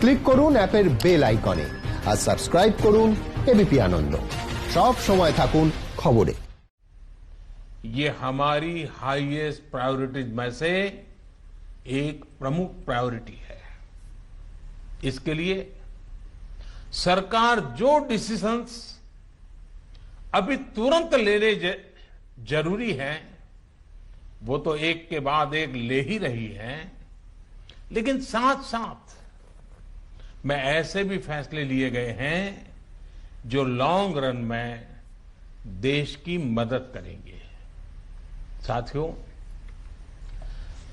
Click করুন অ্যাপের bell আইকনে আর সাবস্ক্রাইব করুন এবিপি আনন্দ। সব সময় থাকুন খবরে। ये हमारी हाईएस्ट प्रायोरिटीज में से एक प्रमुख प्रायोरिटी है। इसके लिए सरकार जो डिसीजंस अभी तुरंत लेने जरूरी है वो तो एक के बाद एक ले ही रही है, लेकिन साथ साथ में ऐसे भी फैसले लिए गए हैं जो लॉन्ग रन में देश की मदद करेंगे। साथियों,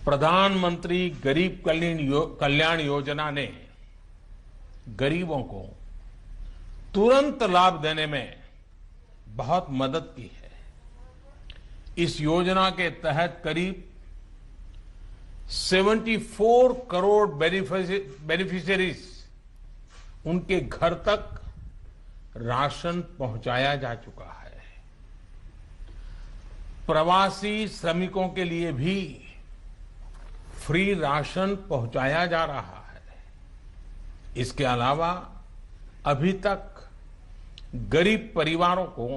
प्रधानमंत्री गरीब कल्याण योजना ने गरीबों को तुरंत लाभ देने में बहुत मदद की है। इस योजना के तहत करीब 74 करोड़ बेनिफिशियरीज उनके घर तक राशन पहुंचाया जा चुका है। प्रवासी श्रमिकों के लिए भी फ्री राशन पहुंचाया जा रहा है। इसके अलावा अभी तक गरीब परिवारों को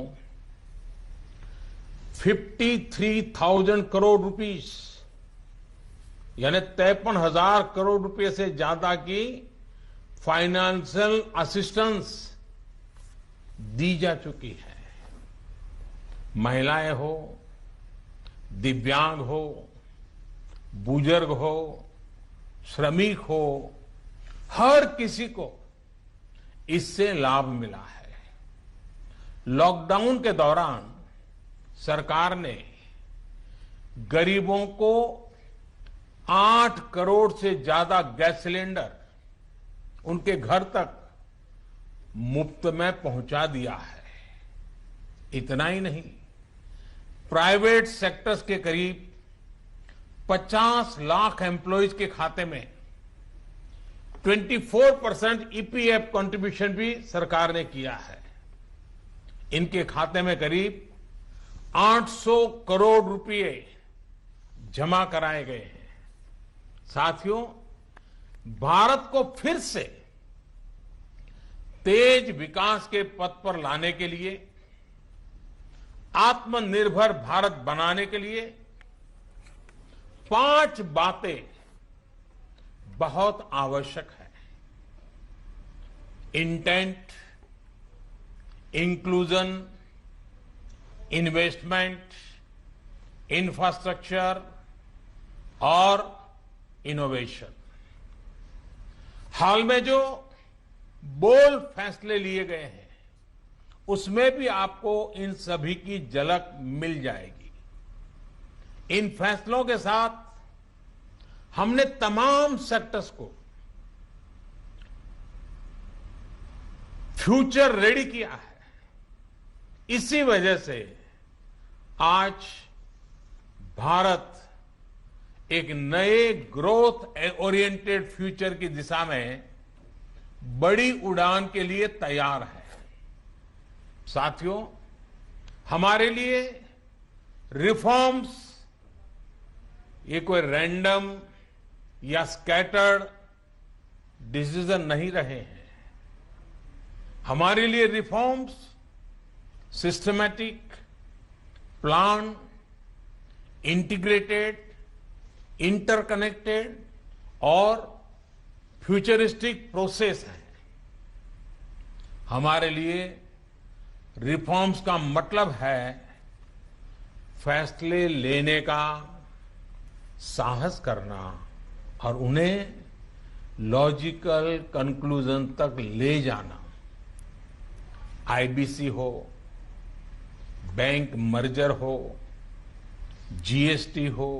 53,000 करोड़ रुपीस यानी 53,000 करोड़ रुपए से ज्यादा की फाइनेंशियल असिस्टेंस दी जा चुकी है। महिलाएं हो, दिव्यांग हो, बुजुर्ग हो, श्रमिक हो, हर किसी को इससे लाभ मिला है। लॉकडाउन के दौरान सरकार ने गरीबों को 8 करोड़ से ज्यादा गैस सिलेंडर उनके घर तक मुफ्त में पहुंचा दिया है। इतना ही नहीं, प्राइवेट सेक्टर्स के करीब 50 लाख एम्प्लॉयज के खाते में 24% ईपीएफ कंट्रीब्यूशन भी सरकार ने किया है। इनके खाते में करीब 800 करोड़ रुपए जमा कराए गए हैं। साथियों, भारत को फिर से तेज विकास के पथ पर लाने के लिए, आत्मनिर्भर भारत बनाने के लिए 5 बातें बहुत आवश्यक है। इंटेंट, इंक्लूजन, इन्वेस्टमेंट, इंफ्रास्ट्रक्चर और इनोवेशन। हाल में जो बोल्ड फैसले लिए गए हैं उसमें भी आपको इन सभी की झलक मिल जाएगी। इन फैसलों के साथ हमने तमाम सेक्टर्स को फ्यूचर रेडी किया है। इसी वजह से आज भारत एक नए ग्रोथ ओरिएंटेड फ्यूचर की दिशा में बड़ी उड़ान के लिए तैयार है। साथियों, हमारे लिए रिफॉर्म्स ये कोई रैंडम या स्कैटर्ड डिसीजन नहीं रहे हैं। हमारे लिए reforms systematic, plan, integrated, interconnected और फ्यूचरिस्टिक प्रोसेस है। हमारे लिए रिफॉर्म्स का मतलब है फैसले लेने का साहस करना और उन्हें लॉजिकल कंक्लूजन तक ले जाना। आईबीसी हो, बैंक मर्जर हो, जीएसटी हो,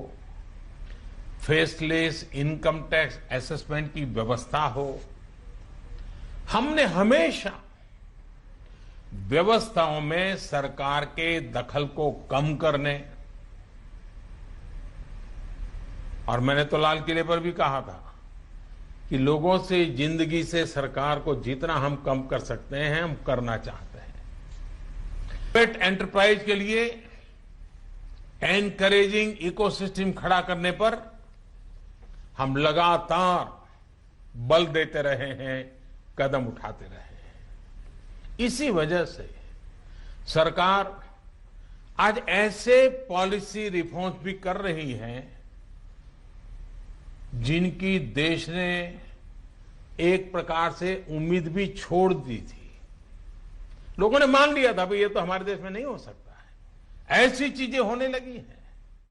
फेसलेस इनकम टैक्स असेसमेंट की व्यवस्था हो, हमने हमेशा व्यवस्थाओं में सरकार के दखल को कम करने, और मैंने तो लाल किले पर भी कहा था कि लोगों से जिंदगी से सरकार को जितना हम कम कर सकते हैं हम करना चाहते हैं। प्राइवेट एंटरप्राइज के लिए एनकरेजिंग इकोसिस्टम खड़ा करने पर हम लगातार बल देते रहे हैं, कदम उठाते रहे हैं। इसी वजह से सरकार आज ऐसे पॉलिसी रिफॉर्म्स भी कर रही है जिनकी देश ने एक प्रकार से उम्मीद भी छोड़ दी थी। लोगों ने मान लिया था भाई ये तो हमारे देश में नहीं हो सकता है, ऐसी चीजें होने लगी हैं।